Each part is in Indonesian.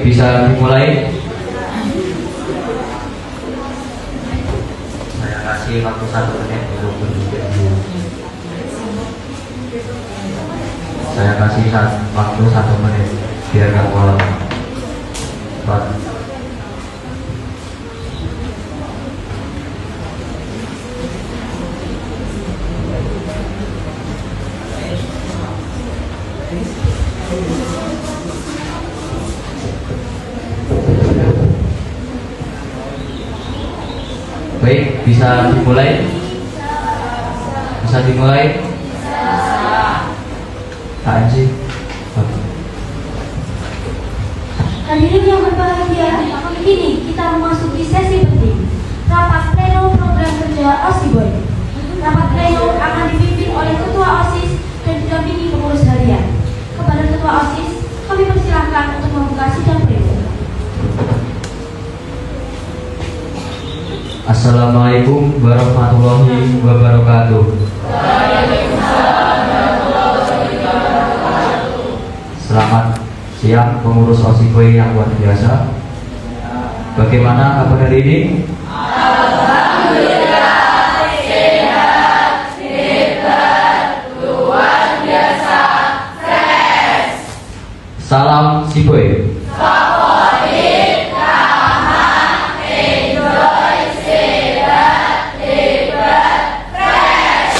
bisa dimulai. Saya kasih waktu 1 menit untuk berpikir dulu. Saya kasih waktu 1 menit biar nggak malam. Baik, bisa dimulai. Bisa dimulai. Apaan sih? Hadirin yang berbahagia, kini kita memasuki sesi penting, rapat pleno program kerja OSIBOY. Rapat pleno akan dipimpin oleh Ketua OSIS dan didampingi pengurus harian. Kepada Ketua OSIS, kami persilahkan untuk membuka sidang pleno. Assalamualaikum warahmatullahi wabarakatuh. Selamat siang pengurus OSIBOY yang luar biasa. Bagaimana kabar hari ini? Alhamdulillah, sehat, hebat, luar biasa, fresh. Salam SIBOY. Favorit, ramah, enjoy, sehat, hebat, fresh.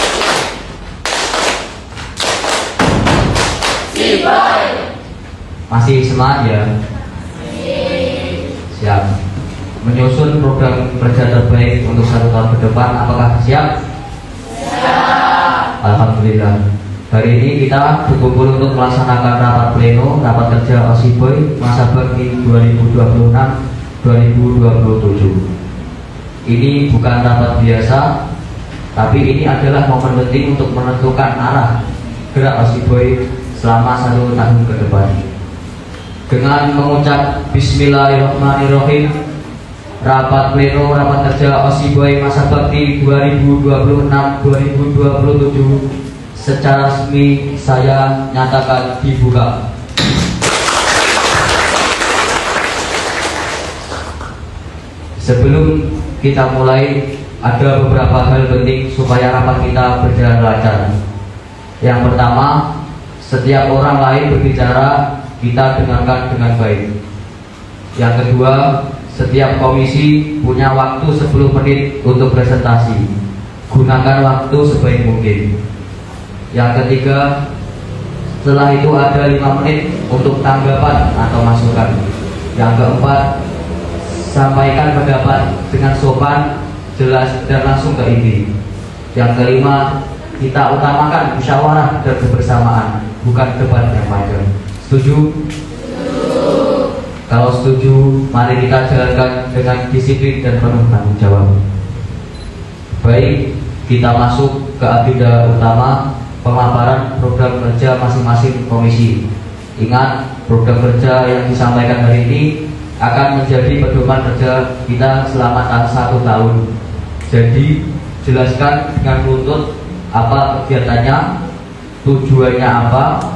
SIBOY. Masih semangat ya? Siap. Menyusun program kerja terbaik untuk 1 tahun ke depan, apakah siap? Siap. Alhamdulillah. Hari ini kita berkumpul untuk melaksanakan rapat pleno, rapat kerja OSIBOY masa bakti 2026-2027. Ini bukan rapat biasa, tapi ini adalah momen penting untuk menentukan arah gerak OSIBOY selama 1 tahun ke depan. Dengan mengucap Bismillahirrahmanirrahim, rapat pleno rapat kerja OSIBOY masa bakti 2026-2027 secara resmi saya nyatakan dibuka. Sebelum kita mulai, ada beberapa hal penting supaya rapat kita berjalan lancar. Yang pertama, setiap orang lain berbicara, kita dengarkan dengan baik. Yang kedua, setiap komisi punya waktu 10 menit untuk presentasi. Gunakan waktu sebaik mungkin. Yang ketiga, setelah itu ada 5 menit untuk tanggapan atau masukan. Yang keempat, sampaikan pendapat dengan sopan, jelas, dan langsung ke inti. Yang kelima, kita utamakan musyawarah dan kebersamaan, bukan debat yang panjang. Setuju? Kalau setuju, mari kita jalankan dengan disiplin dan penuh tanggung jawab. Baik, kita masuk ke agenda utama, pemaparan program kerja masing-masing komisi. Ingat, program kerja yang disampaikan hari ini akan menjadi pedoman kerja kita selama 1 tahun. Jadi, jelaskan dengan runtut apa kegiatannya, tujuannya apa,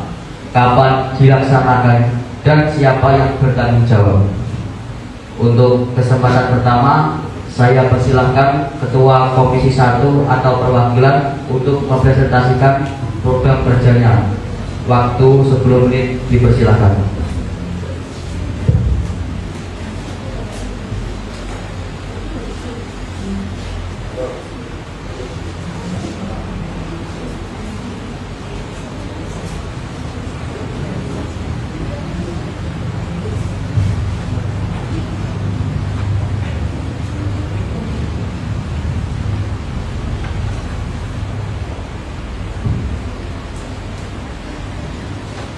kapan dilaksanakan, dan siapa yang bertanggung jawab. Untuk kesempatan pertama, saya persilahkan Ketua Komisi 1 atau perwakilan untuk mempresentasikan program kerjanya. Waktu 10 menit dipersilahkan.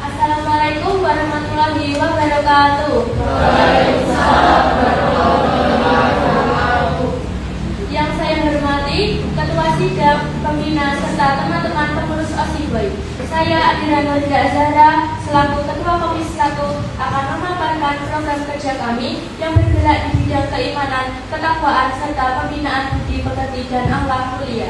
Assalamualaikum warahmatullahi wabarakatuh. Waalaikumsalam warahmatullahi wabarakatuh. Yang saya hormati Ketua Sidang, Pembina, serta teman-teman pengurus OSIBOY. Saya Adira Nurida Zahra selaku Ketua Komisi 1 akan memaparkan program kerja kami yang bergerak di bidang keimanan, ketakwaan, serta pembinaan budi pekerti dan akhlak mulia.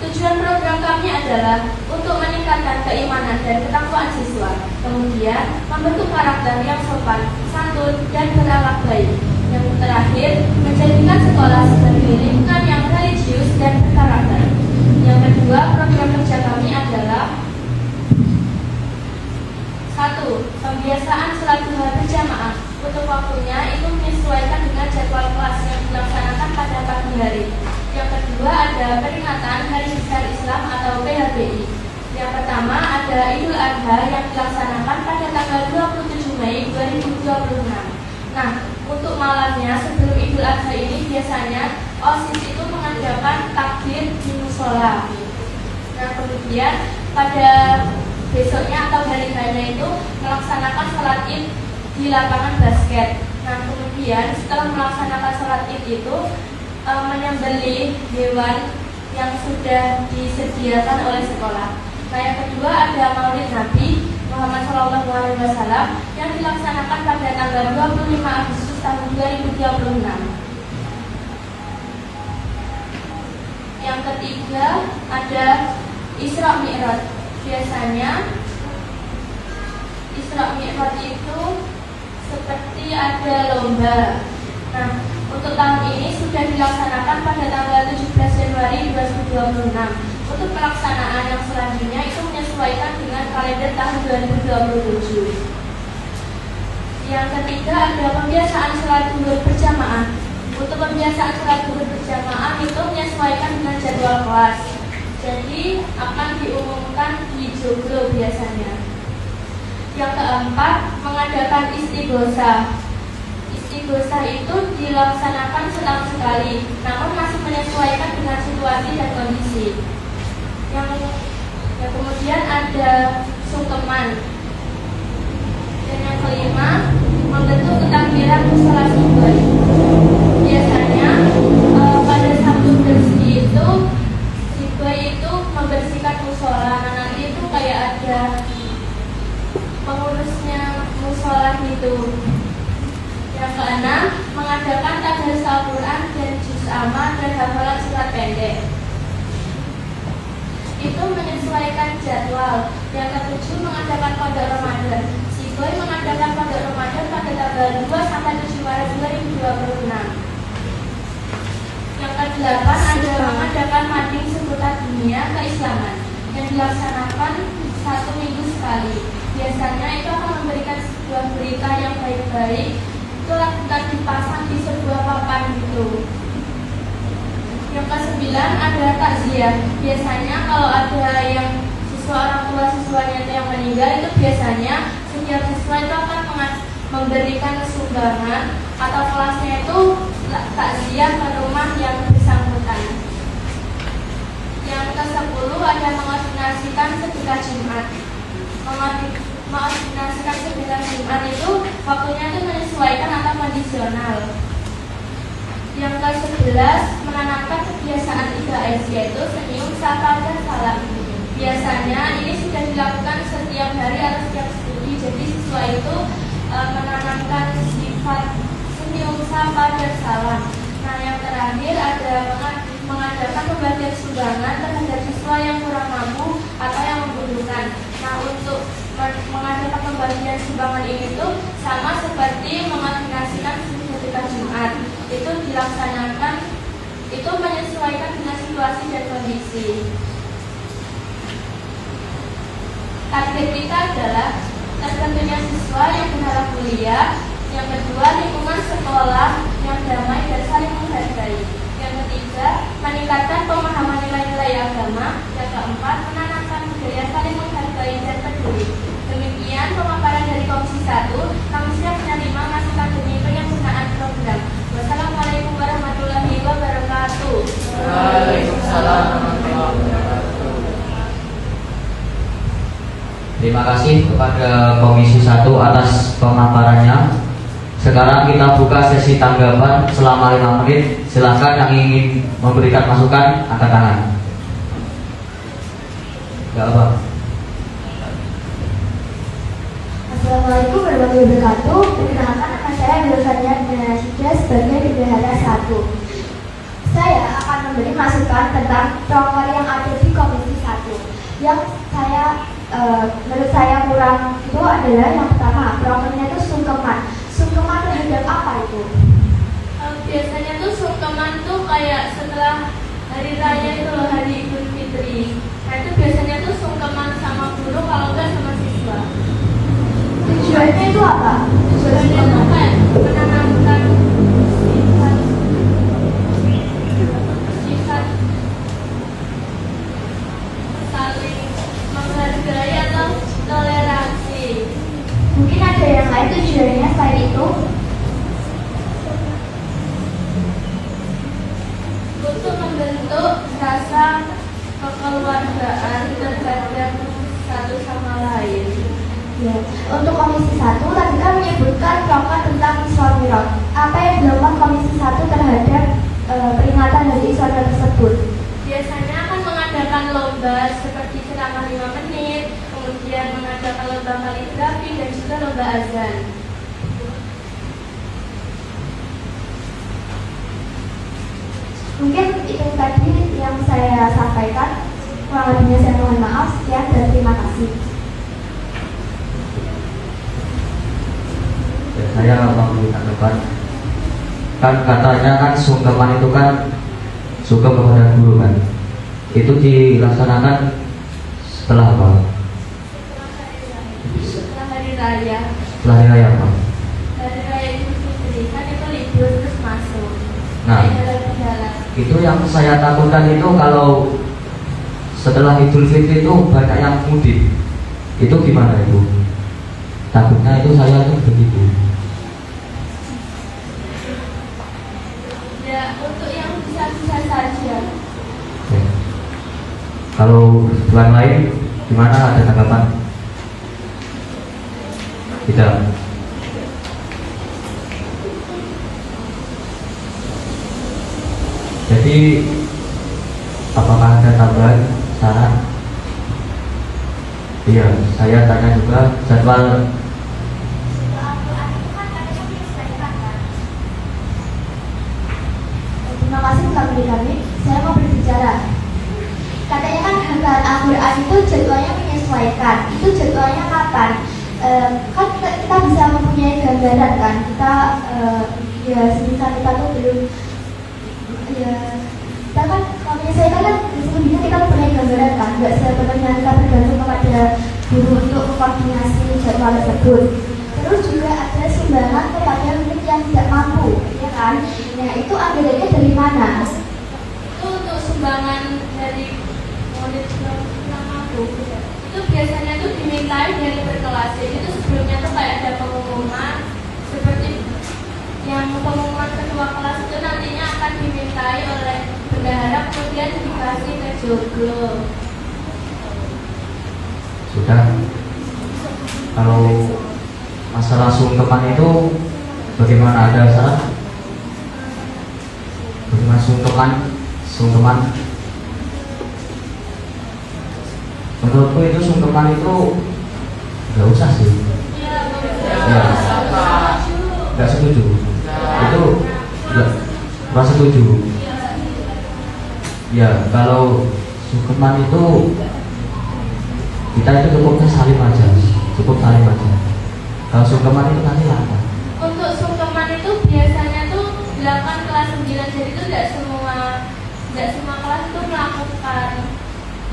Tujuan program kami adalah untuk meningkatkan meningkatkan keimanan dan ketakwaan siswa. Kemudian, membentuk karakter yang sopan, santun, dan berakhlak baik. Yang terakhir, menjadikan sekolah sebagai lingkungan yang religius dan berkarakter. Yang kedua, program kerja kami adalah 1. Pembiasaan sholat duha berjamaah. Untuk waktunya itu menyesuaikan dengan jadwal kelas yang dilaksanakan pada pagi hari. Yang kedua ada peringatan Hari Besar Islam atau PHBI. Yang pertama ada Idul Adha yang dilaksanakan pada tanggal 27 Mei 2026. Nah, untuk malamnya sebelum Idul Adha ini biasanya OSIS itu mengadakan takbir di musola. Nah, kemudian pada besoknya atau hari hanya itu melaksanakan sholat id di lapangan basket. Nah, kemudian setelah melaksanakan sholat id itu menyembelih hewan yang sudah disediakan oleh sekolah. Nah, yang kedua ada Maulid Nabi Muhammad SAW yang dilaksanakan pada tanggal 25 Agustus tahun 2036. Yang ketiga ada Isra Mi'raj. Biasanya Isra Mi'raj itu seperti ada lomba. Nah, untuk tahun ini sudah dilaksanakan pada tanggal 17 Januari 2026. Untuk pelaksanaan yang selanjutnya itu menyesuaikan dengan kalender tahun 2027. Yang ketiga ada pembiasaan sholat zuhur berjamaah. Untuk pembiasaan sholat zuhur berjamaah itu menyesuaikan dengan jadwal kelas. Jadi akan diumumkan di joglo biasanya. Yang keempat, mengadakan istighosah. Istighosah itu dilaksanakan setahun sekali, namun masih menyesuaikan dengan situasi dan kondisi. Yang kemudian ada sungkeman. Dan yang kelima, membentuk ketakbiran musola Siboy. Biasanya pada Sabtu bersih itu Siboy itu membersihkan musola. Nah, nanti itu kayak ada pengurusnya musola gitu. Yang keenam, mengadakan tadarus Al-Quran dan juz amma dan hafalan surat pendek. Itu menyesuaikan jadwal. Yang ketujuh, mengadakan pondok Ramadan. Siboy mengadakan pondok Ramadan pada tanggal 2 sampai 7 Maret 2026. Yang kedelapan ada mengadakan mading seputar dunia keislaman yang dilaksanakan 1 minggu sekali. Biasanya itu akan memberikan sebuah berita yang baik-baik. Itu akan dipasang di sebuah papan gitu. Yang kesembilan ada takziah. Biasanya kalau ada yang siswa orang tua siswanya itu yang meninggal, itu biasanya setiap siswa itu akan memberikan sumbangan atau kelasnya itu takziah ke rumah yang bersangkutan. Yang ke-10 ada mengordinasikan sedekah Jumat. Mengordinasikan sedekah Jumat itu waktunya itu menyesuaikan atau kondisional. Yang ke-11 menanamkan kebiasaan 3S yaitu senyum, sapa, dan salam. Biasanya ini sudah dilakukan setiap hari atau setiap studi. Jadi siswa itu menanamkan sifat senyum, sapa, dan salam. Nah, yang terakhir ada mengadakan pembagian sumbangan terhadap siswa yang kurang mampu atau yang membutuhkan. Nah, untuk mengadakan pembagian sumbangan ini tuh sama seperti mengordinasikan sedekah Jumat. Itu dilaksanakan, itu menyesuaikan dengan situasi dan kondisi. Target kita adalah terbentuknya siswa yang berharap kuliah. Yang kedua, lingkungan sekolah yang damai dan saling menghargai. Yang ketiga, meningkatkan pemahaman nilai-nilai agama. Yang keempat, menanamkan budaya saling menghargai dan peduli. Demikian pemaparan dari Komisi 1. Kami siap menerima masukan demi penyempurnaan program. Wassalamualaikum warahmatullahi wabarakatuh. Waalaikumsalam warahmatullahi wabarakatuh. Terima kasih kepada Komisi 1 atas pemaparannya. Sekarang kita buka sesi tanggapan selama 5 menit. Silakan yang ingin memberikan masukan angkat tangan. Enggak apa. Assalamualaikum warahmatullahi wabarakatuh. Perkenalkan, nama saya Nurfania Dinasida sebagai bendahara 1. Saya akan memberi masukan tentang proker yang ada di Komisi 1 yang saya menurut saya kurang itu adalah yang pertama, problemnya itu sungkeman. Sungkeman terhadap apa itu? Biasanya tuh sungkeman tuh kayak setelah hari raya itu loh, hari Idul Fitri. Nah itu biasanya tuh sungkeman sama guru, kalau enggak sama siswa. Tujuannya itu apa? Tujuannya tuh kayak menanamkan sifat saling menghargai atau toleransi. Mungkin ada yang lain tujuannya selain itu? Untuk membentuk rasa kekeluargaan terhadap satu sama lain. Ya. Untuk Komisi 1 tadi kan menyebutkan program tentang Isra Mi'raj. Apa yang dilakukan Komisi 1 terhadap peringatan dari Isra Mi'raj tersebut? Biasanya akan mengadakan lomba seperti ceramah 5 menit, kemudian mengadakan lomba kaligrafi dan juga lomba azan. Mungkin itu tadi yang saya sampaikan. Kurang lebihnya saya mohon maaf. Sekian dan terima kasih. Ya, saya mau menambahkan, kan katanya kan sungkeman itu kan sungkem kepada guru kan, itu dilaksanakan setelah apa? Setelah hari raya. Setelah hari raya apa? Hari raya Idul Fitri kan itu libur terus masuk. Nah, Jalan-jalan. itu yang saya takutkan itu kalau setelah Idul Fitri itu banyak yang mudik, itu gimana itu? Takutnya itu saya itu begitu. Ya untuk yang bisa-bisa saja. Oke. Kalau tuan lain gimana, ada tanggapan? Tidak. Jadi apakah ada tambahan saran? Iya, saya tanya juga jadwal. Terima kasih telah beri kami. Saya mau berbicara. Katanya kan hafalan Al-Quran itu jadwalnya menyesuaikan. Itu jadwalnya kapan? Kan kita bisa mempunyai gambaran kan. Kita ya semisal kita tuh belum ya kita kan kalau menyesuaikan kan sebelumnya kita mempunyai gambaran kan. Nggak sepenuhnya kita bergantung kepada guru untuk koordinasi jadwal tersebut. Terus juga ada sumbangan kepada murid yang tidak mampu, ya kan? Nah itu anggarannya dari mana? Itu untuk sumbangan dari murid yang mampu. Itu biasanya tuh dimintai dari berkelas. Jadi itu sebelumnya tuh kayak ada pengumuman seperti yang pengumuman ketua kelas itu nantinya akan dimintai oleh bendahara, kemudian dikasih ke joglo. Sudah. Kalau masalah sungkeman itu bagaimana, ada saran? Bagaimana sungkeman? Menurutku itu sungkeman itu nggak usah sih. Ya, nggak setuju. Itu nggak setuju. Ya, kalau sungkeman itu kita itu cukupnya salim aja, cukup salim aja. Kalau sungkeman itu nanti apa? Untuk sungkeman itu biasanya tuh dilakukan kelas 9, jadi itu tidak semua kelas itu melakukan.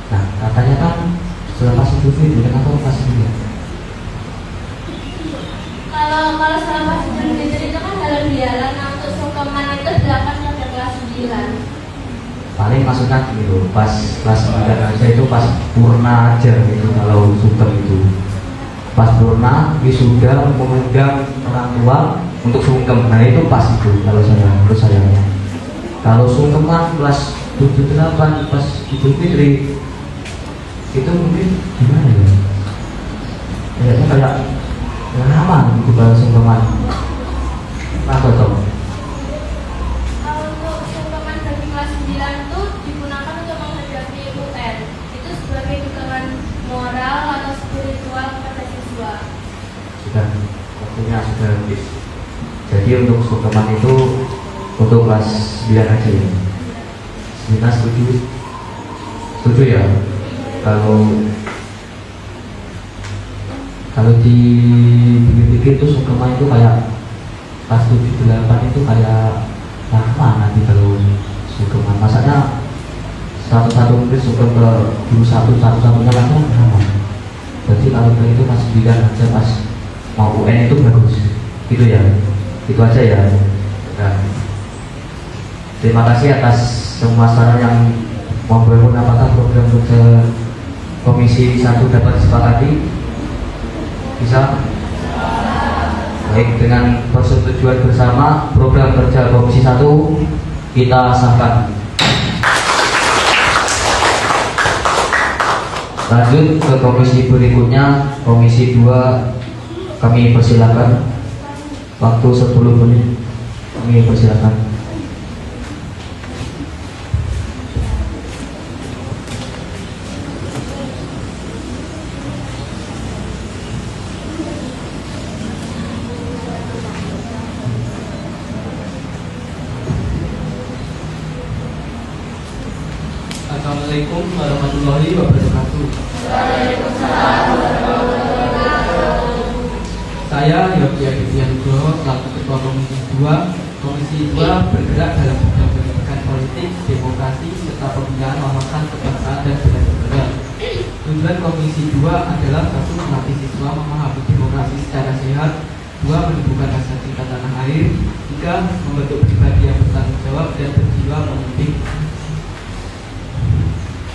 Nah, katanya kan selepas Idul Fitri kan atau pas ini. Kalau selepas Idul Fitri itu kan halal bihalal. Nah untuk sungkeman itu dilakukan pada kelas 9. Paling maksudnya gitu, pas kelas 9 aja itu pas purna aja gitu kalau sungkem itu. Pas purna wisuda mengundang orang tua untuk sungkem. Nah itu pas itu kalau menurut saya. Kalau sungkeman kelas 7 8 pas Idul Fitri itu mungkin gimana ya? Kayaknya kayak lama gitu kalau sungkeman. Apa toh? Kalau untuk sungkeman bagi kelas 9 itu digunakan untuk menghadapi UN. Itu sebagai dukungan moral atau spiritual kepada siswa. Sudah, waktunya sudah habis. Jadi untuk sungkeman itu untuk kelas 9 aja ya. 9 setuju ya. Kalau Kalau dipikir-pikir itu sungkeman itu kayak pas 78 itu kayak lama nanti kalau sungkeman. Masanya satu-satu mungkin sungkem ke guru satu-satunya lama lama. Jadi kalau itu pas 9 aja pas mau UN itu bagus. Gitu ya. Itu aja ya. Nah, terima kasih atas semua saran yang membangun apakah program kerja Komisi 1 dapat disepakati? Bisa? Baik, dengan persetujuan bersama program kerja Komisi 1 kita sahkan. Lanjut ke komisi berikutnya, Komisi 2 kami persilakan. Waktu 10 menit kami persilakan. Assalamualaikum warahmatullahi wabarakatuh. Saya Yogi Adityanto, selaku Ketua Komisi 2. Komisi 2 bergerak dalam bidang pendidikan politik, demokrasi, serta pembinaan wawasan kebangsaan dan bela negara. Tujuan Komisi 2 adalah satu, melatih siswa memahami demokrasi secara sehat, 2, menumbuhkan rasa cinta tanah air, 3, membentuk pribadi yang bertanggung jawab dan berjiwa pemimpin.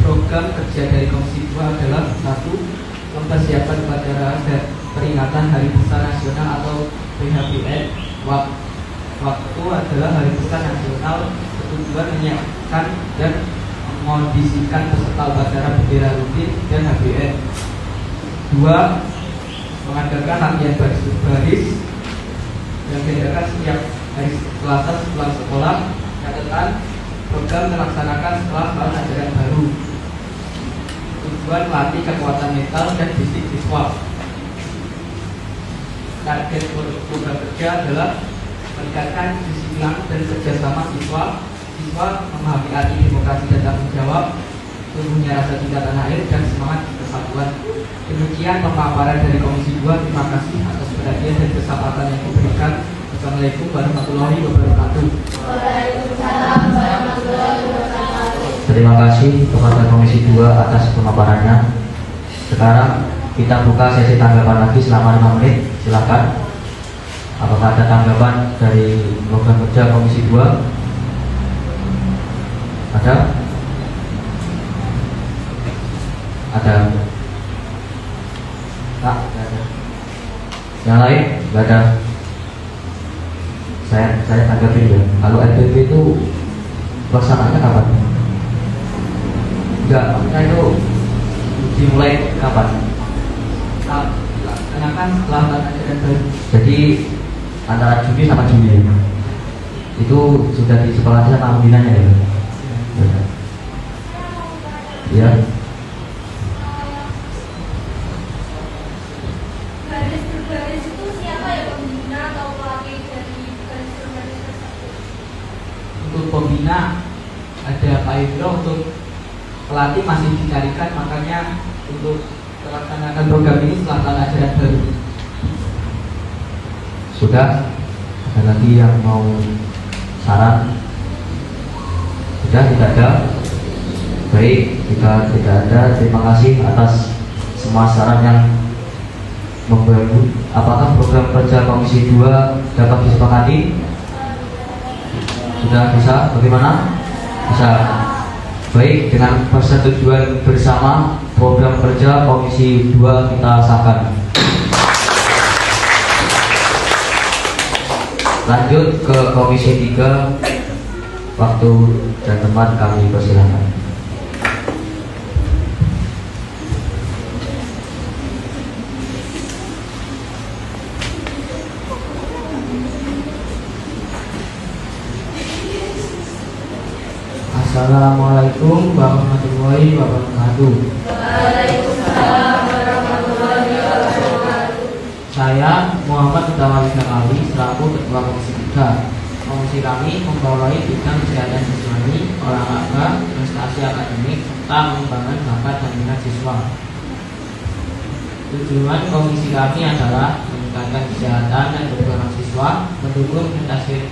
Program kerja dari Komisi 2 adalah 1, mempersiapkan upacara peringatan Hari Besar Nasional atau PHBN. Waktu adalah Hari Besar Nasional, bertujuan menyiapkan dan mengondisikan peserta upacara bendera rutin dan HBN. 2, mengadakan latihan baris baris yang diadakan setiap hari Selasa sepulang sekolah. Catatan, program dilaksanakan setelah tahun ajaran baru. Tujuan melatih kekuatan mental dan fisik siswa. Target program kerja adalah meningkatkan disiplin dan kerjasama siswa. Siswa memahami arti demokrasi dan tanggung jawab, tumbuhnya rasa cinta tanah air dan semangat persatuan. Demikian pemaparan dari Komisi 2. Terima kasih atas perhatian dan kesempatan yang diberikan. Assalamualaikum warahmatullahi wabarakatuh. Waalaikumsalam warahmatullahi wabarakatuh. Terima kasih kepada Komisi 2 atas pemaparannya. Sekarang kita buka sesi tanggapan lagi selama 5 menit. Silakan. Apakah ada tanggapan dari program kerja Komisi 2? Ada? Ada? Tak, ada. Yang lain? Tidak ada. Saya tanggapin ya. Kalau LPP itu pelaksanaannya kapan? Enggak, maksudnya itu dimulai kapan? Dilaksanakan setelah tahun ajaran baru. Jadi antara Juni sama Juli itu sudah disepakati sama pembinanya ya? Ya. Baris berbaris itu siapa ya, pembina atau pelatih dari baris berbaris tersebut? Untuk pembina ada Pak Ibro, untuk pelatih masih dicarikan, makanya untuk melaksanakan program ini setelah tahun ajaran baru. Sudah? Ada lagi yang mau saran? Sudah, tidak ada? Baik, jika tidak ada, terima kasih atas semua saran yang membangun. Apakah program kerja Komisi 2 dapat disepakati? Sudah bisa? Bagaimana? Bisa. Baik, dengan persetujuan bersama program kerja Komisi 2 kita sahkan. Lanjut ke Komisi 3. Waktu dan tempat kami persilakan. Assalamualaikum warahmatullahi wabarakatuh. Waalaikumsalam warahmatullahi wabarakatuh. Saya Muhammad Utawali Gakali selaku Ketua Komisi 3. Komisi kami membawahi bidang kesehatan jasmani, olahraga, prestasi akademik, serta pengembangan bakat dan minat siswa. Tujuan komisi kami adalah meningkatkan kesehatan dan perkembangan siswa, mendukung prestasi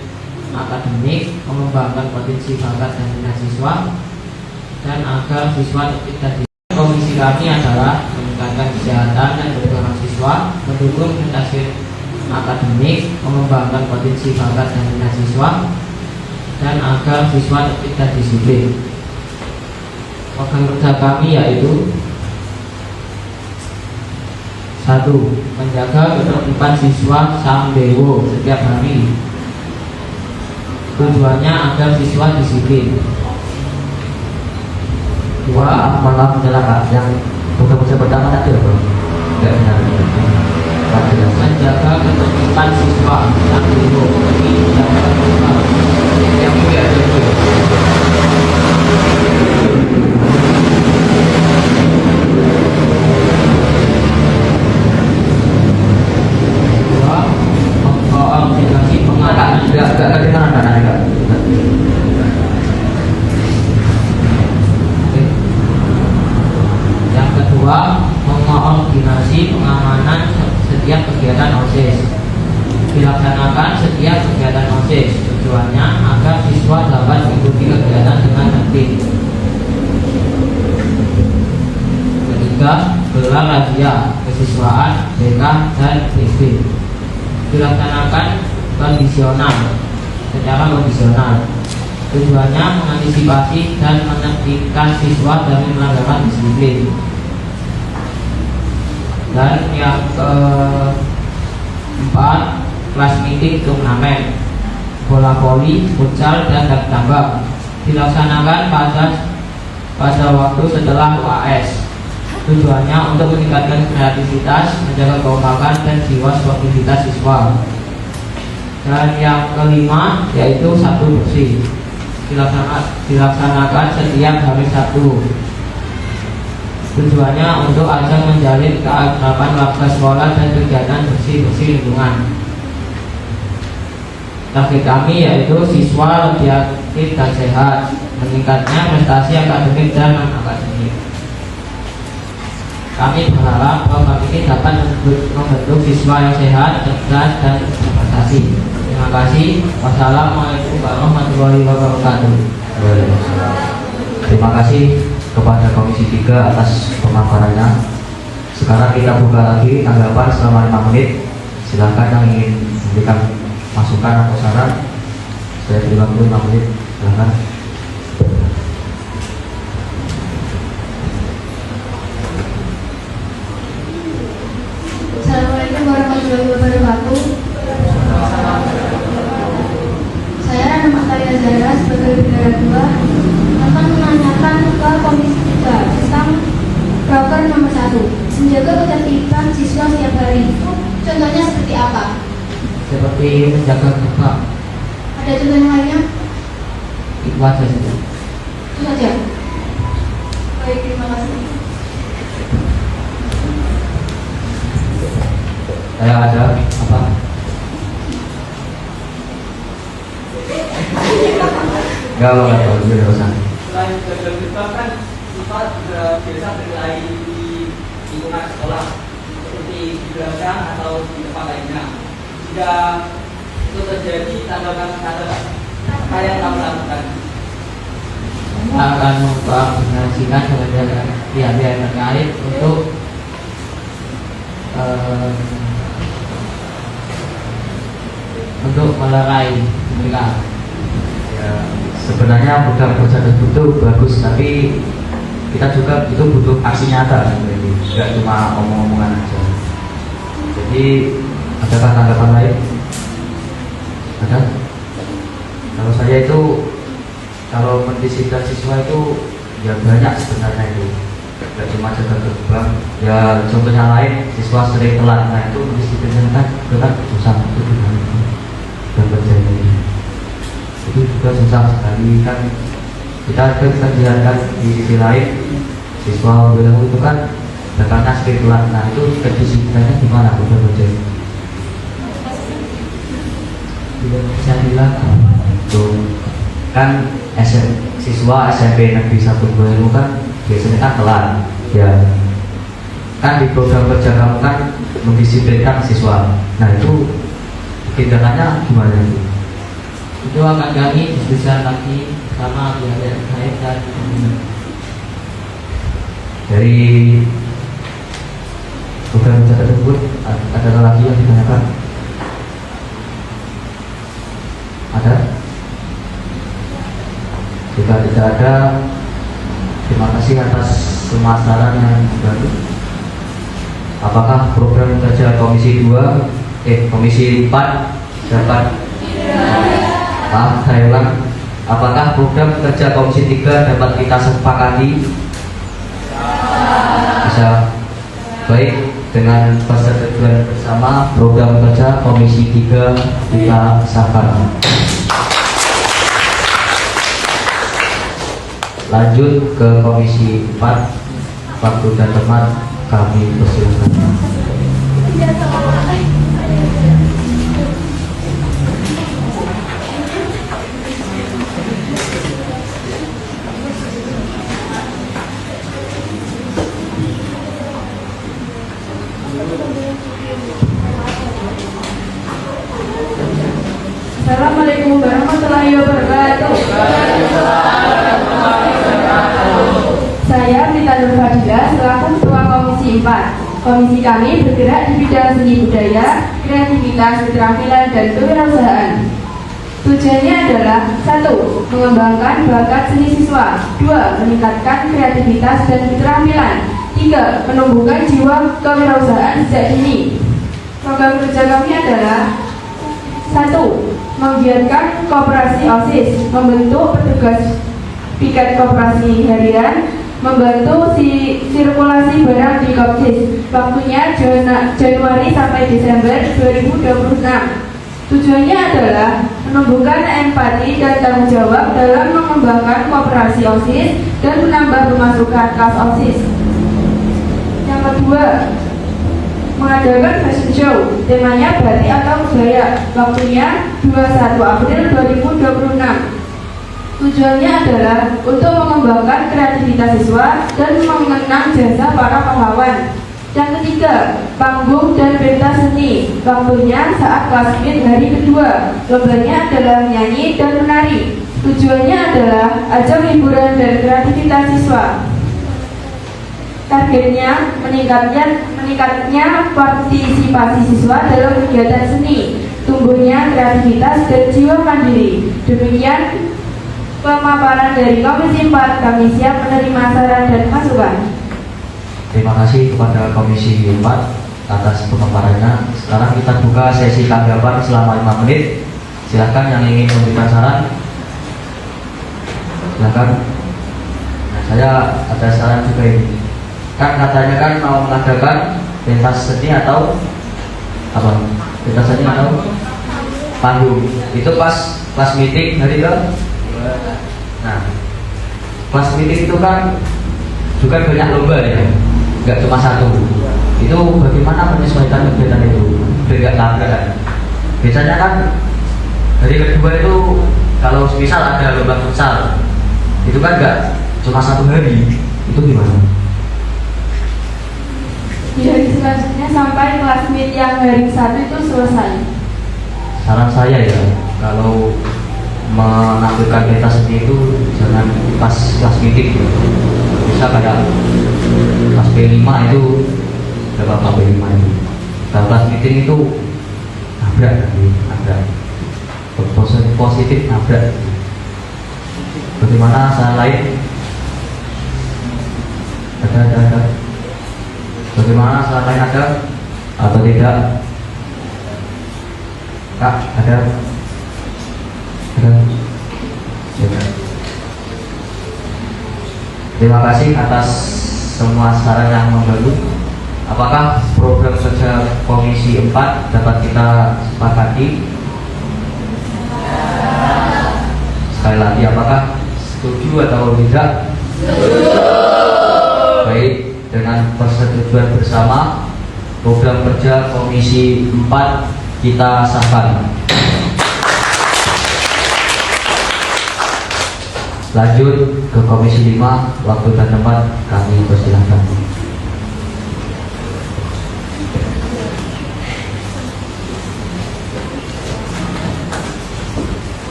akademik, mengembangkan potensi bakat dan minat siswa, dan agar siswa tidak di. Komisi kami adalah meningkatkan kesehatan dan perkembangan siswa, mendukung prestasi akademik, mengembangkan potensi bakat dan minat siswa, dan agar siswa tidak disiplin. Program kerja kami yaitu 1. Menjaga ketertiban siswa Samdewo setiap hari. Tujuannya agar siswa disiplin. 2. Maaf menjelaskan yang program pertama tadi apa? Enggak benar. Menjaga ketertiban siswa Samdewo. Yang mulia mengkoordinasi pengarahan. Enggak kedengaran enggak. Yang kedua, mengoordinasi pengamanan setiap kegiatan OSIS. Dilaksanakan setiap kegiatan OSIS. Tujuannya agar siswa dapat mengikuti kegiatan dengan tertib. Ketiga, gelar razia kesiswaan, BK dan PB. Dilaksanakan secara kondisional. Tujuannya mengantisipasi dan menertibkan siswa dari melanggar disiplin. Dan yang keempat, kelas meeting turnamen bola voli, futsal, dan tambang dilaksanakan pada waktu setelah UAS. Tujuannya untuk meningkatkan kreativitas, menjaga kekompakan dan jiwa sportivitas siswa. Dan yang kelima yaitu Sabtu bersih, dilaksanakan setiap hari Sabtu. Tujuannya untuk ajang menjalin keakraban warga sekolah dan kegiatan bersih-bersih lingkungan. Target kami yaitu siswa lebih aktif dan sehat, meningkatnya prestasi akademik dan non-akademik. Kami berharap program ini dapat membentuk siswa yang sehat, cerdas, dan berprestasi. Terima kasih. Wassalamualaikum warahmatullahi wabarakatuh. Terima kasih kepada Komisi 3 atas pemaparannya. Sekarang kita buka lagi tanggapan selama 5 menit. Silakan yang ingin memberikan masukan atau saran. Saya beri waktu 5 menit. Silakan. Assalamualaikum warahmatullahi wabarakatuh. Saya Rana Matalia Zara sebagai bendera 2 akan menanyakan ke Komisi 3 tentang program nomor 1, menjaga ketertiban siswa setiap hari. Contohnya seperti apa? Seperti menjaga gerbang. Ada contoh yang lainnya? Itu aja saja. Itu saja. Baik, terima kasih. Saya ada apa? Enggak apa-apa, udah usah. Selain program gerbang kan kita juga biasa berlari di lingkungan sekolah seperti di belakang atau di tempat lainnya. Jika itu terjadi, tanggapan apa yang kamu lakukan? Akan mengkoordinasikan dengan pihak-pihak terkait untuk melerai mereka. Ya, sebenarnya program kerja tersebut itu bagus, tapi kita juga itu butuh aksi nyata sebenarnya, nggak cuma omong-omongan aja. Jadi adakah tanggapan lain? Ada? Kalau saya itu kalau mendisiplin siswa itu ya banyak sebenarnya itu, nggak cuma jaga gerbang. Ya contohnya lain, siswa sering telat, nah itu mendisiplinkan kan susah itu juga dan kerjanya itu juga susah sekali kan. Kita kerjakan di sisi lain, siswa bilang itu kan datangnya sering telat, nah itu kedisiplinannya gimana udah kerja? Tidak bisa dilakukan. Itu kan siswa SMP Negeri 1 itu kan biasanya kan telat ya, kan di program kerja kamu kan mendisiplinkan siswa. Nah itu tindakannya gimana itu? Itu akan kami diskusikan lagi sama pihak terkait dan Dari program kerja tersebut ada lagi yang ditanyakan? Ada? Jika tidak ada, terima kasih atas semua saran yang baru. Apakah program kerja Komisi 4 dapat saya ulang. Apakah program kerja Komisi 3 dapat kita sepakati? Bisa. Baik, dengan persetujuan bersama program kerja Komisi 3 kita sahkan. Lanjut ke Komisi 4, waktu dan tempat kami persilakan. Assalamualaikum warahmatullahi wabarakatuh. Saya Mita Nur Fadilah selaku Ketua Komisi 4. Komisi kami bergerak di bidang seni budaya, kreativitas, keterampilan, dan kewirausahaan. Tujuannya adalah 1. Mengembangkan bakat seni siswa, 2. Meningkatkan kreativitas dan keterampilan, 3. Menumbuhkan jiwa kewirausahaan sejak dini. Program kerja kami adalah 1. Menggiatkan koperasi OSIS, membentuk petugas piket koperasi harian, membantu sirkulasi barang di Kopsis. Waktunya Januari sampai Desember 2026. Tujuannya adalah menumbuhkan empati dan tanggung jawab dalam mengembangkan koperasi OSIS dan menambah pemasukan kas OSIS. Yang kedua, mengadakan fashion show, temanya batik atau budaya. Waktunya 21 April 2026. Tujuannya adalah untuk mengembangkan kreativitas siswa dan mengenang jasa para pahlawan. Yang ketiga, panggung dan pentas seni. Waktunya saat kelas meet hari kedua. Lombanya adalah menyanyi dan menari. Tujuannya adalah ajang hiburan dan kreativitas siswa. Targetnya meningkatnya partisipasi siswa dalam kegiatan seni, tumbuhnya kreativitas dan jiwa mandiri. Demikian pemaparan dari Komisi 4. Kami siap menerima saran dan masukan. Terima kasih kepada Komisi 4 atas pemaparannya. Sekarang kita buka sesi tanggapan selama 5 menit. Silakan yang ingin memberikan saran. Silakan. Nah, saya ada saran juga ini. Kan katanya kan mau mengadakan pentas seni atau apa? Pentas seni atau panggung. Itu pas meeting hari ke. Nah, pas meeting itu kan juga banyak lomba ya, nggak cuma satu. Itu bagaimana menyesuaikan kegiatan itu biar nggak tabrakan? Biasanya kan hari kedua itu kalau misal ada lomba futsal, itu kan nggak cuma satu hari. Itu gimana? Di hari selanjutnya sampai kelas meet yang hari 1 itu selesai. Saran saya ya, kalau menampilkan pentas seni itu jangan pas kelas meeting. Bisa kayak kelas B5 itu berapa apa B5 itu. Kalau kelas meeting itu nabrak. Positif nabrak. Bagaimana saran lain? Ada. Bagaimana saran lain ada atau tidak? Kak, ada. Terima kasih atas semua saran yang membantu. Apakah program kerja Komisi 4 dapat kita sepakati? Sekali lagi, apakah setuju atau tidak? Setuju. Baik, dengan persetujuan bersama program kerja Komisi 4 kita sahkan. Lanjut ke Komisi 5, waktu dan tempat kami persilahkan.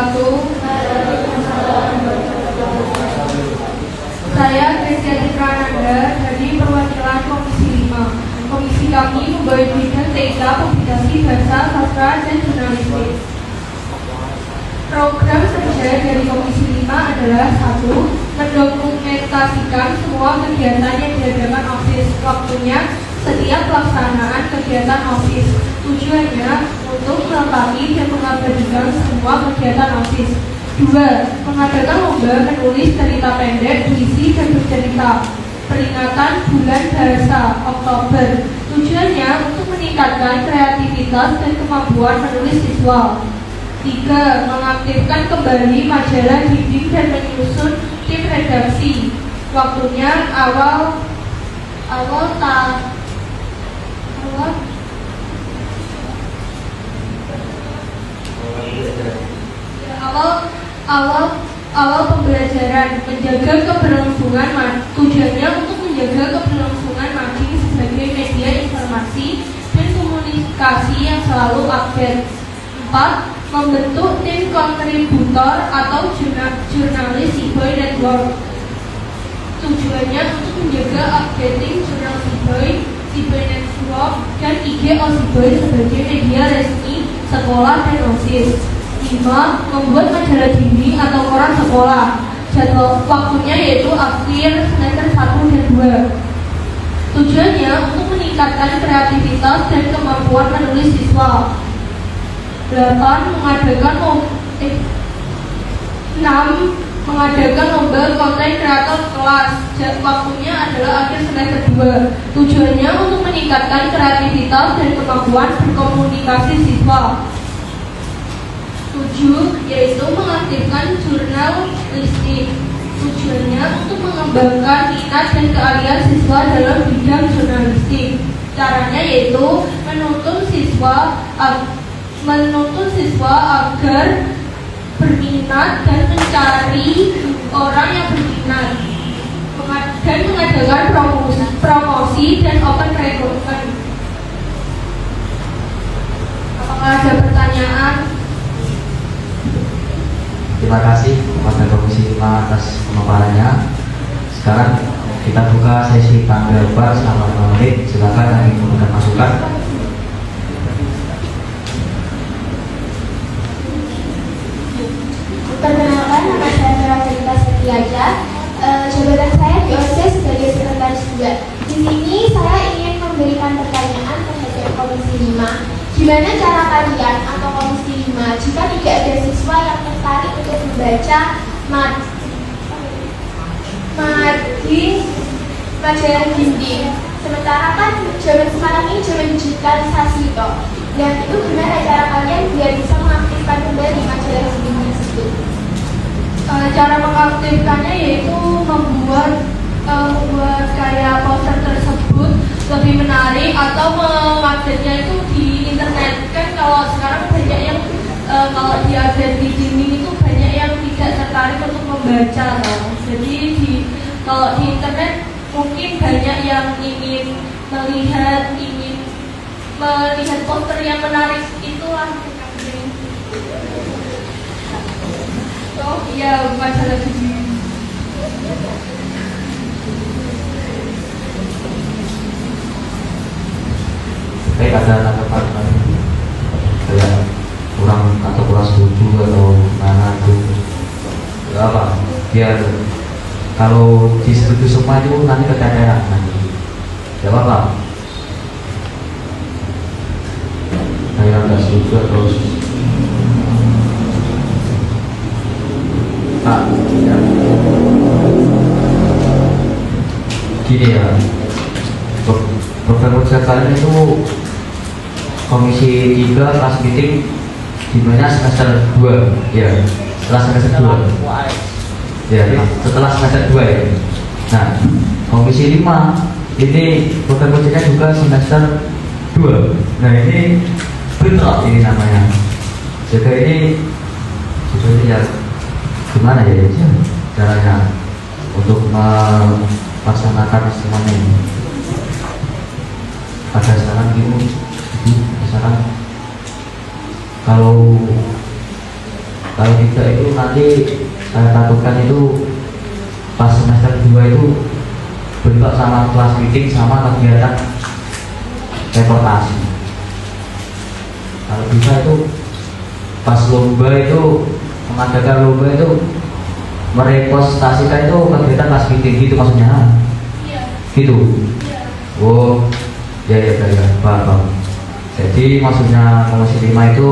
wabarakatuh. Saya Gracia Citrananda dari perwakilan Komisi 5. Komisi kami membawa bidang TK, Publikasi, Bahasa, Sastra, dan Jurnalistik. Program kerja dari Komisi 5 adalah 1. Mendokumentasikan semua kegiatan yang diadakan OSIS. Waktunya setiap pelaksanaan kegiatan OSIS. Tujuannya untuk melengkapi dan mengabadikan semua kegiatan OSIS. 2. Mengadakan lomba menulis cerita pendek, puisi, dan bercerita. Peringatan Bulan Bahasa Oktober. Tujuannya untuk meningkatkan kreativitas dan kemampuan menulis siswa. 3. Mengaktifkan kembali majalah dinding dan menyusun tim redaksi. Waktunya awal pembelajaran. Menjaga keberlangsungan. Tujuannya untuk menjaga keberlangsungan mading sebagai media informasi dan komunikasi yang selalu update. 4. Membentuk tim kontributor atau jurnalis Siboy Network. Tujuannya untuk menjaga updating jurnal Siboy Network, dan IG Osiboy sebagai media resmi sekolah dan OSIS. 5. Membuat majalah dinding atau koran sekolah. Jadwal waktunya yaitu akhir semester 1 dan 2. Tujuannya untuk meningkatkan kreativitas dan kemampuan menulis siswa. 8. Mengadakan lomba konten kreator kelas. Waktunya adalah akhir semester 2. Tujuannya untuk meningkatkan kreativitas dan kemampuan berkomunikasi siswa. 7. Yaitu mengaktifkan jurnalistik. Tujuannya untuk mengembangkan minat dan keahlian siswa dalam bidang jurnalistik. Caranya yaitu menuntun siswa agar berminat dan mencari orang yang berminat, dan mengadakan promosi dan open recruitment. Apakah ada pertanyaan? Terima kasih kepada Komisi 5 atas pemaparannya. Sekarang kita buka sesi tanya jawab selama 5 menit. Silakan kami memberikan masukan. Perkenalkan, nama saya Vera Setiaja. Jabatan saya di OSIS sebagai sekretaris juga. Di sini saya ingin memberikan pertanyaan terhadap Komisi 5. Gimana cara kalian atau Komisi 5 jika tidak ada siswa yang tertarik untuk membaca majalah dinding? Sementara kan zaman sekarang ini zaman digitalisasi toh. Dan itu gimana cara kalian biar bisa mengaktifkan kembali majalah dinding tersebut? Cara mengaktifkannya yaitu membuat kayak poster tersebut lebih menarik, atau mengupdate-nya itu di internet. Kan kalau sekarang banyak yang kalau diupdate di dinding itu banyak yang tidak tertarik untuk membaca. Jadi kalau di internet mungkin banyak yang ingin melihat poster yang menarik itulah. Oh iya, masalah dinding. Baik, ada tanggapan kayak kurang setuju atau mana itu apa? Biar kalau disetujui semua itu nanti kecapean nanti. Ya apa? Saya nggak setuju atau ya. Gini ya, program kerja kalian itu Komisi 3 kelas meeting dimana semester 2 ya, setelah semester 2 ya, setelah semester 2 ya. Nah, Komisi 5 ini program kerjanya juga semester 2. Nah, ini bentrok ini namanya. Jadi ini ya gimana ya caranya untuk melaksanakan semuanya ini. Pada sekarang misalkan kalau Kalau tidak itu nanti saya takutkan itu pas semester 2 itu bentuk sama kelas meeting sama kegiatan reportasi. Kalau bisa itu pas lomba itu mengadakan lomba itu merepresentasikan itu kegiatan kelas meeting gitu maksudnya. Iya. Gitu. Iya. Oh, ya paham. Jadi maksudnya Komisi 5 itu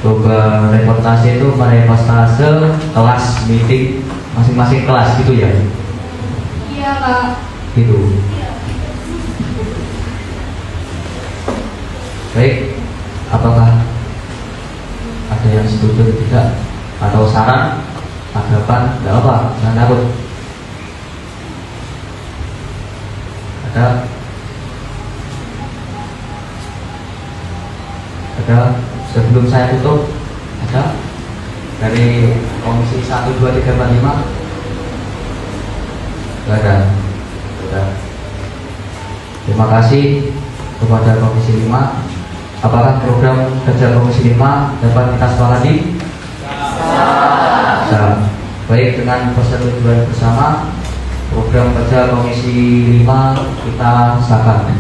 lomba reportasi itu mereportase kelas meeting masing-masing kelas gitu ya? Iya, Kak. Gitu. Iya. Baik, apakah ada yang setuju atau tidak? Atau saran, tanggapan, tidak apa, jangan takut. Ada? Ada? Sebelum saya tutup, ada? Dari Komisi 1, 2, 3, 4, 5? Tidak ada. Sudah. Terima kasih kepada Komisi 5. Apakah program kerja Komisi 5 dapat kita sepakati? Bisa. Baik, dengan persetujuan bersama program kerja Komisi 5 kita sahkan.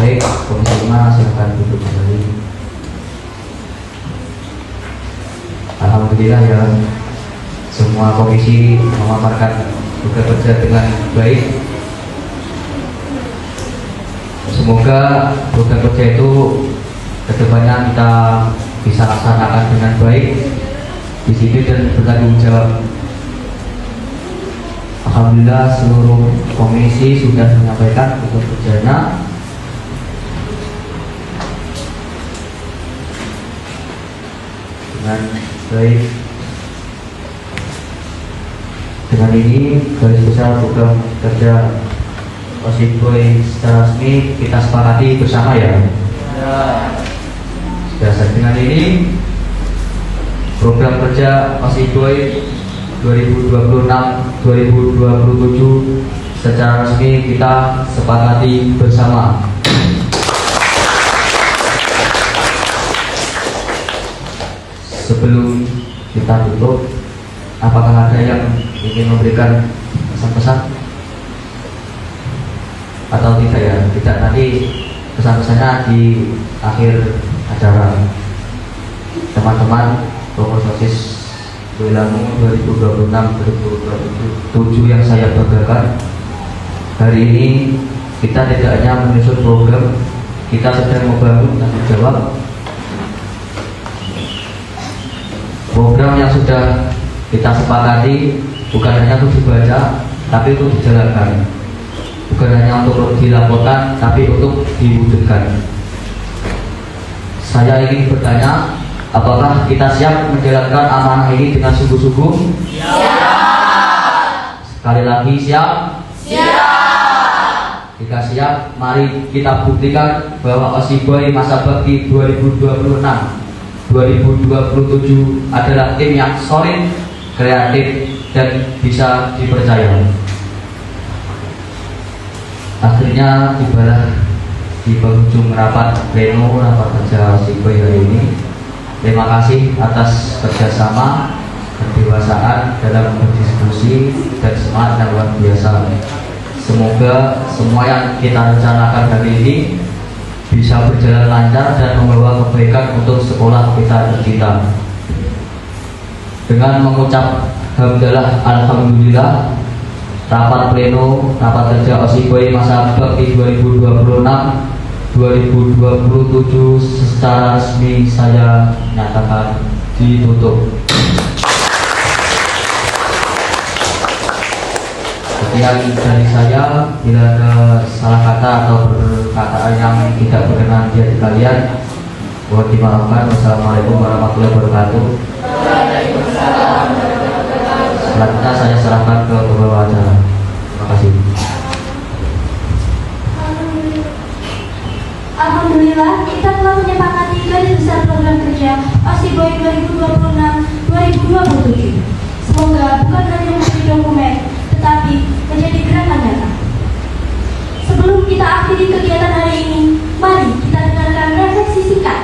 Baik, Komisi 5 silakan duduk kembali. Alhamdulillah ya, semua komisi memaparkan tugas kerja dengan baik. Semoga program kerja itu kedepannya kita bisa laksanakan dengan baik, disiplin dan bertanggung jawab. Alhamdulillah seluruh komisi sudah menyampaikan tugas kerjanya. Dengan baik. Dengan ini garis besar program kerja Osipboy secara resmi kita sepakati bersama ya. Sudah. Dengan ini program kerja Osipboy 2026-2027 secara resmi kita sepakati bersama. Sebelum kita tutup, apakah ada yang ingin memberikan pesan-pesan atau tidak ya? Tidak, nanti pesan-pesannya di akhir acara. Teman-teman Promososis Wilamu 2026-2027 yang saya banggakan, hari ini kita tidak hanya menyusun program, kita sedang membangun tanggung jawab. Program yang sudah kita sepakati bukan hanya untuk dibaca, tapi untuk dijalankan. Bukan hanya untuk dilaporkan, tapi untuk diwujudkan. Saya ingin bertanya, apakah kita siap menjalankan amanah ini dengan sungguh-sungguh? Siap. Sekali lagi siap? Siap. Jika siap, mari kita buktikan bahwa Osipboy Masa Bakti 2026-2027 adalah tim yang solid, kreatif, dan bisa dipercaya. Akhirnya tibalah di penghujung rapat pleno rapat kerja Osipboy hari ini. Terima kasih atas kerjasama, kedewasaan dalam berdiskusi, dan semangat yang luar biasa. Semoga semua yang kita rencanakan hari ini bisa berjalan lancar dan membawa kebaikan untuk sekolah kita tercinta. Dengan mengucap hamdalah alhamdulillah, rapat pleno rapat kerja Osipboy Masa Bakti 2026-2027 secara resmi saya nyatakan ditutup. Sekian dari saya. Bila ada salah kata atau perkataan yang tidak berkenan di hati kalian, mohon dimaafkan. Wassalamualaikum warahmatullahi wabarakatuh. Selanjutnya saya serahkan ke pembawa acara. Terima kasih. Alhamdulillah, kita telah menyepakati garis besar program kerja Osipboy 2026-2027. Semoga bukan hanya menjadi dokumen, tetapi menjadi gerakan nyata. Sebelum kita akhiri kegiatan hari ini, mari kita dengarkan refleksi singkat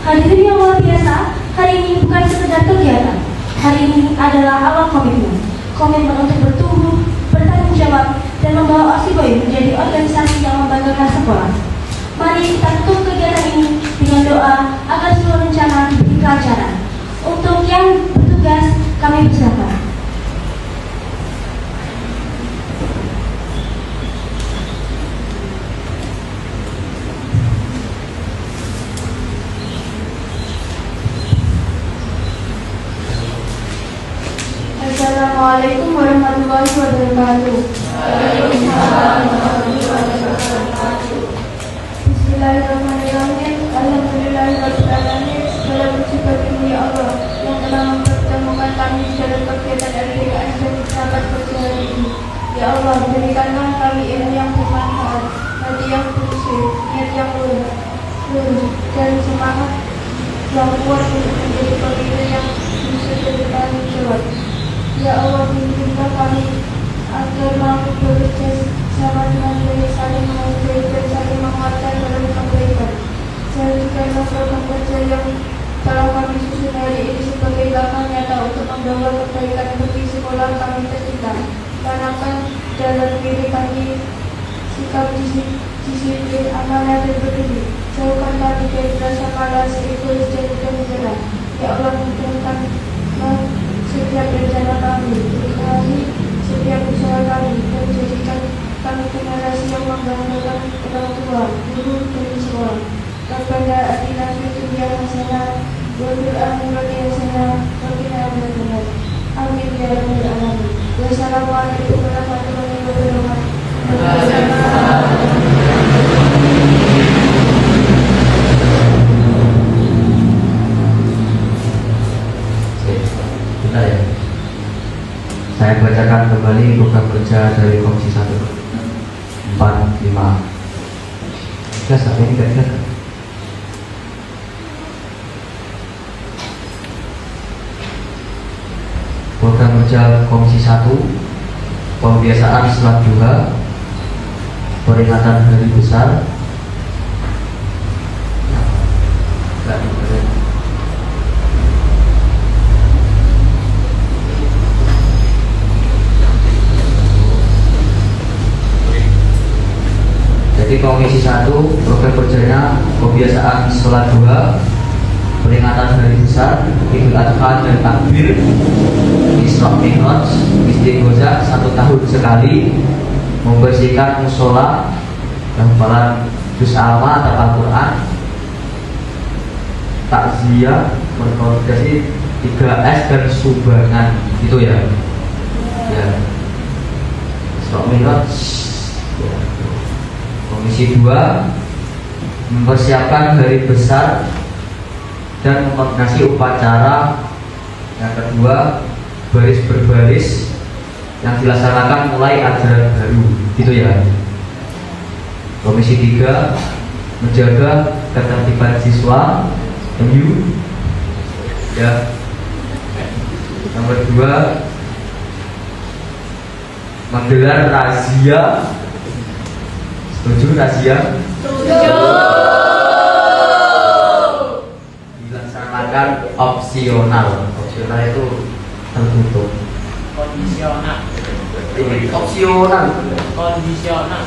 Hadirin yang luar biasa, hari ini bukan sekedar kegiatan. Hari ini adalah awal komitmen. Komitmen untuk bertumbuh, bertanggung jawab, dan membawa Osiboy menjadi organisasi yang membanggakan sekolah. Mari kita tutup kegiatan ini dengan doa agar seluruh rencana diberi kelancaran. Untuk yang bertugas, kami persilakan. Assalamualaikum warahmatullahi wabarakatuh. Bismillahirrahmanirrahim. Alhamdulillahirrahmanirrahim. Segala puji bagi Allah yang telah mempertemukan kami dalam kegiatan LDKS dan sahabat kerja hari ini. Ya Allah, berikanlah kami ilmu yang bermanfaat, hati yang bersih, niat yang lurus, dan semangat yang kuat untuk menjadi pemimpin yang bisa bertanggung jawab. Ya Allah, bimbinglah kami agar mampu bekerja sama dengan baik, saling menghargai dan saling menguatkan dalam kebaikan. Jadikanlah program kerja yang telah kami susun hari ini sebagai langkah nyata untuk membawa kebaikan bagi sekolah kami tercinta. Tanamkan dalam diri kami sikap disiplin, amanah dan berdiri. Jauhkan kami dari rasa malas, egois dan menyerah. Ya Allah, mudahkan setiap rencana kami, berkahi setiap usaha kami, dan jadikan kami generasi yang membanggakan orang tua, guru, dan sekolah. Rabbana atina fid dunya hasanah wa fil akhirati hasanah wa qina adzabannar. Amin ya rabbal alamin. Wassalamualaikum warahmatullahi wabarakatuh. Saya bacakan kembali program kerja dari Komisi 1 4, 5. Sampai ini enggak. Program kerja Komisi 1, pembiasaan sholat duha, peringatan hari besar. Jadi Komisi 1 program kerjanya kebiasaan sholat duha, peringatan hari besar, Idul Adha dan Takbir, Isra Mi'raj, Istighosah 1 tahun sekali, membersihkan musola, hafalan juz amma atau Al-Quran, takziah, berkoordinasi 3S dan sumbangan, itu ya. Ya. Isra Mi'raj. Ya. Komisi 2 mempersiapkan hari besar dan mengkoordinasi upacara. Yang kedua, baris berbaris yang dilaksanakan mulai ajaran baru, gitu ya. Komisi 3 menjaga ketertiban siswa, MU. Ya. Nomor 2 menggelar razia. Setuju razia? Setuju. Dilaksanakan opsional. Opsional itu tertutup. Kondisional. Opsional. Kondisional.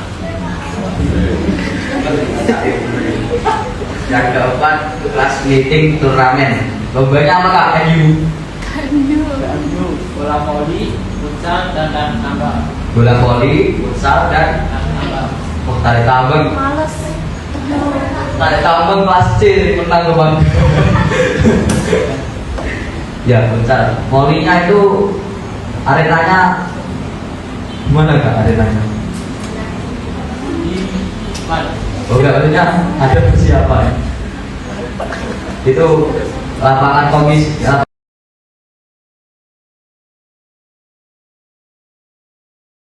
Yang keempat, kelas meeting turnamen. Lombanya apa Kak? MU. Bola voli, futsal, dan tambang. Bola voli, futsal, dan tarik tambang. Males. Tarik tambang kelas C menang Bang. Ya, futsal. Volinya itu arenanya gimana Kak arenanya? Oh enggak, artinya ada persiapan. Itu lapangan komisi